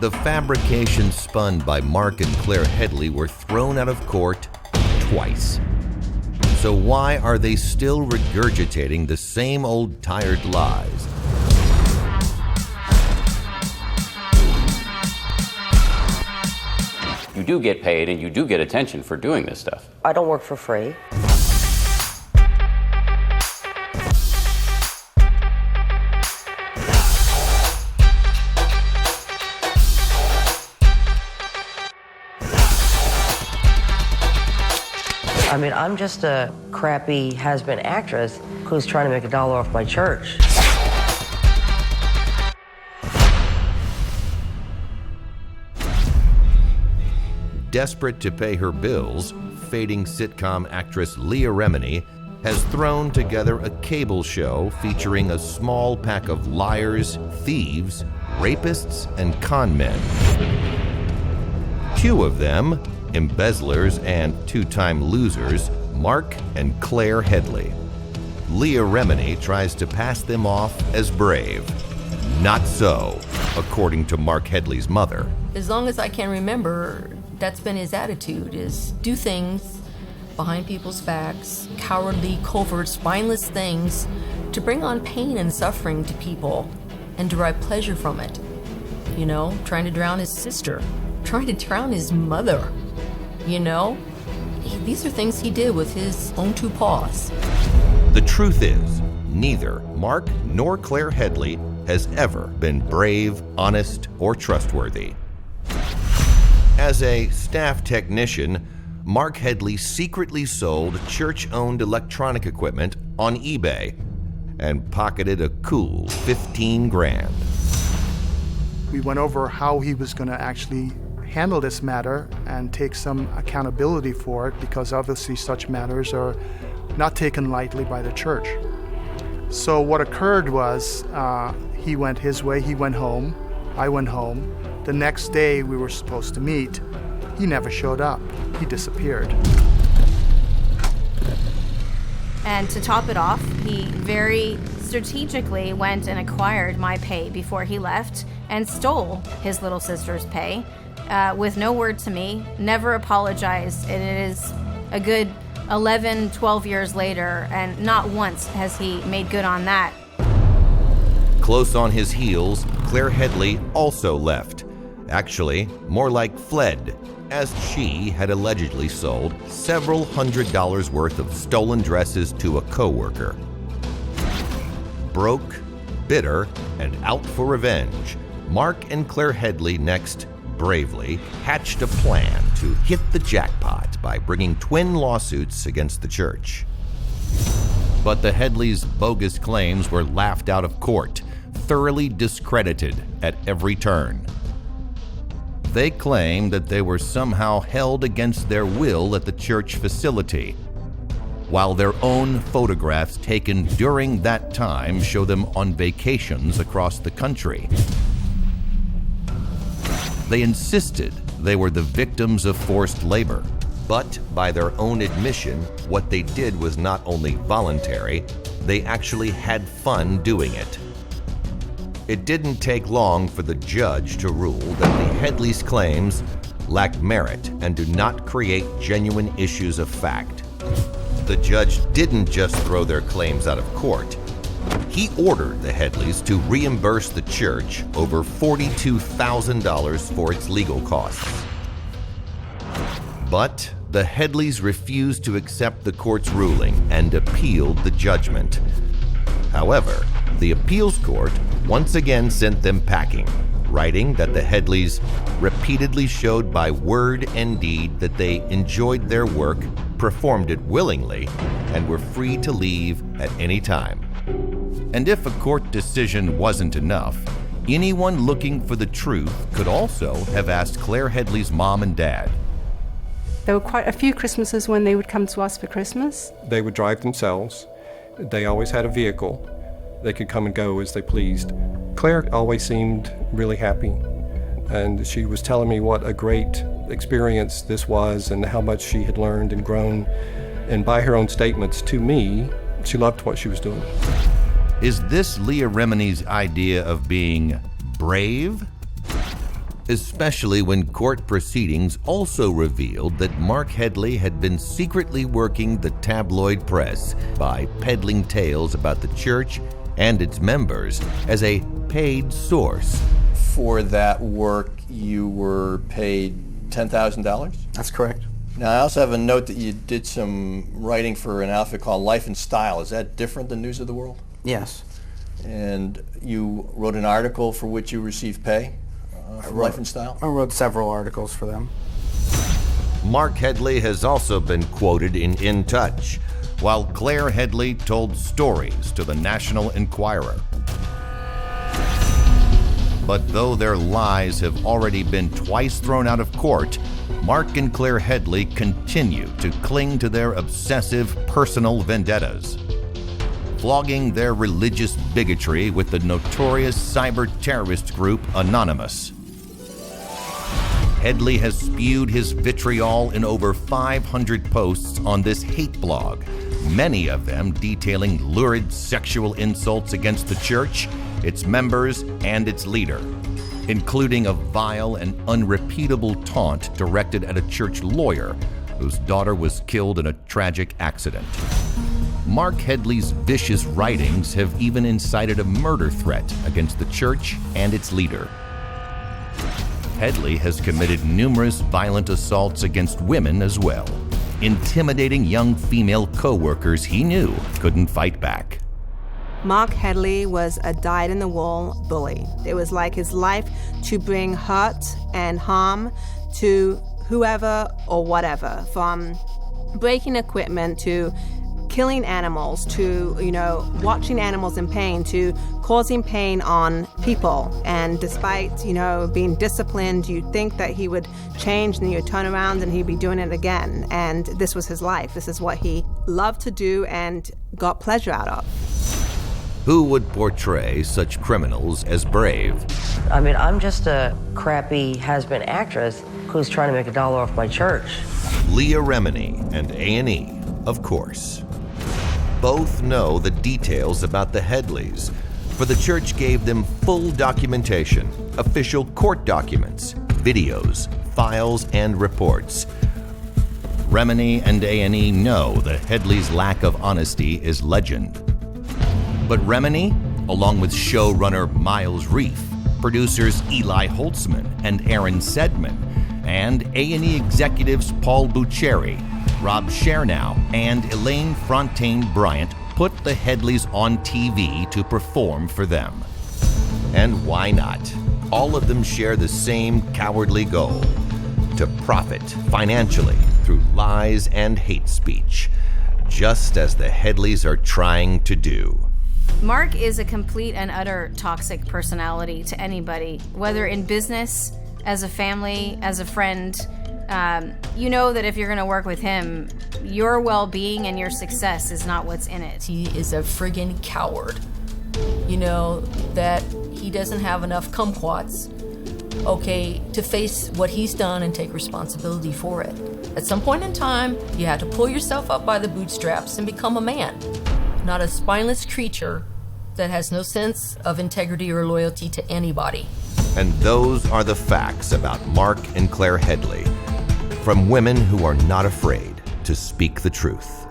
The fabrications spun by Marc and Claire Headley were thrown out of court twice. So why are they still regurgitating the same old tired lies? You do get paid and you do get attention for doing this stuff. I don't work for free. I mean, I'm just a crappy has-been actress who's trying to make $1 off my church. Desperate to pay her bills, fading sitcom actress Leah Remini has thrown together a cable show featuring a small pack of liars, thieves, rapists, and con men. Two of them, embezzlers and two-time losers, Marc and Claire Headley. Leah Remini tries to pass them off as brave. Not so, according to Marc Headley's mother. As long as I can remember, that's been his attitude, is do things behind people's backs, cowardly, covert, spineless things to bring on pain and suffering to people and derive pleasure from it. You know, trying to drown his sister, trying to drown his mother. You know, these are things he did with his own two paws. The truth is, neither Marc nor Claire Headley has ever been brave, honest, or trustworthy. As a staff technician, Marc Headley secretly sold church-owned electronic equipment on eBay and pocketed a cool 15 grand. We went over how he was going to actually handle this matter and take some accountability for it, because obviously such matters are not taken lightly by the church. So what occurred was he went his way, he went home, I went home. The next day we were supposed to meet. He never showed up. He disappeared. And to top it off, he very strategically went and acquired my pay before he left and stole his little sister's pay. With no word to me, never apologized, and it is a good 11, 12 years later, and not once has he made good on that. Close on his heels, Claire Headley also left. Actually, more like fled, as she had allegedly sold several $100s worth of stolen dresses to a coworker. Broke, bitter, and out for revenge, Marc and Claire Headley next bravely hatched a plan to hit the jackpot by bringing twin lawsuits against the church. But the Headleys' bogus claims were laughed out of court, thoroughly discredited at every turn. They claimed that they were somehow held against their will at the church facility, while their own photographs taken during that time show them on vacations across the country. They insisted they were the victims of forced labor, but by their own admission, what they did was not only voluntary, they actually had fun doing it. It didn't take long for the judge to rule that the Headleys' claims lack merit and do not create genuine issues of fact. The judge didn't just throw their claims out of court. He ordered the Headleys to reimburse the church over $42,000 for its legal costs. But the Headleys refused to accept the court's ruling and appealed the judgment. However, the appeals court once again sent them packing, writing that the Headleys repeatedly showed by word and deed that they enjoyed their work, performed it willingly, and were free to leave at any time. And if a court decision wasn't enough, anyone looking for the truth could also have asked Claire Headley's mom and dad. There were quite a few Christmases when they would come to us for Christmas. They would drive themselves. They always had a vehicle. They could come and go as they pleased. Claire always seemed really happy, and she was telling me what a great experience this was and how much she had learned and grown. And by her own statements to me, she loved what she was doing. Is this Leah Remini's idea of being brave? especially when court proceedings also revealed that Marc Headley had been secretly working the tabloid press by peddling tales about the church and its members as a paid source. For that work, you were paid $10,000? That's correct. Now, I also have a note that you did some writing for an outfit called Life and Style. Is that different than News of the World? Yes. And you wrote an article for which you received pay for Life and Style? I wrote several articles for them. Marc Headley has also been quoted in Touch, while Claire Headley told stories to the National Enquirer. But though their lies have already been twice thrown out of court, Marc and Claire Headley continue to cling to their obsessive personal vendettas, flogging their religious bigotry with the notorious cyber terrorist group Anonymous. Headley has spewed his vitriol in over 500 posts on this hate blog, many of them detailing lurid sexual insults against the church, its members, and its leader, including a vile and unrepeatable taunt directed at a church lawyer whose daughter was killed in a tragic accident. Marc Headley's vicious writings have even incited a murder threat against the church and its leader. Headley has committed numerous violent assaults against women as well, intimidating young female co-workers he knew couldn't fight back. Marc Headley was a dyed-in-the-wool bully. It was like his life to bring hurt and harm to whoever or whatever, from breaking equipment to killing animals to, watching animals in pain to causing pain on people. And despite, being disciplined, you'd think that he would change and you'd turn around and he'd be doing it again. And this was his life. This is what he loved to do and got pleasure out of. Who would portray such criminals as brave? I mean, I'm just a crappy has-been actress who's trying to make $1 off my church. Leah Remini and A&E, of course. Both know the details about the Headleys, for the church gave them full documentation, official court documents, videos, files, and reports. Remini and A&E know the Headleys' lack of honesty is legend. But Remini, along with showrunner Miles Reef, producers Eli Holtzman and Aaron Sedman, and A&E executives Paul Bucheri, Rob Chernow, and Elaine Fontaine-Bryant, put the Headleys on TV to perform for them. And why not? All of them share the same cowardly goal: to profit financially through lies and hate speech, just as the Headleys are trying to do. Marc is a complete and utter toxic personality to anybody, whether in business, as a family, as a friend. You know that if you're going to work with him, your well-being and your success is not what's in it. He is a friggin' coward. That he doesn't have enough kumquats, to face what he's done and take responsibility for it. At some point in time, you have to pull yourself up by the bootstraps and become a man, not a spineless creature that has no sense of integrity or loyalty to anybody. And those are the facts about Marc and Claire Headley, from women who are not afraid to speak the truth.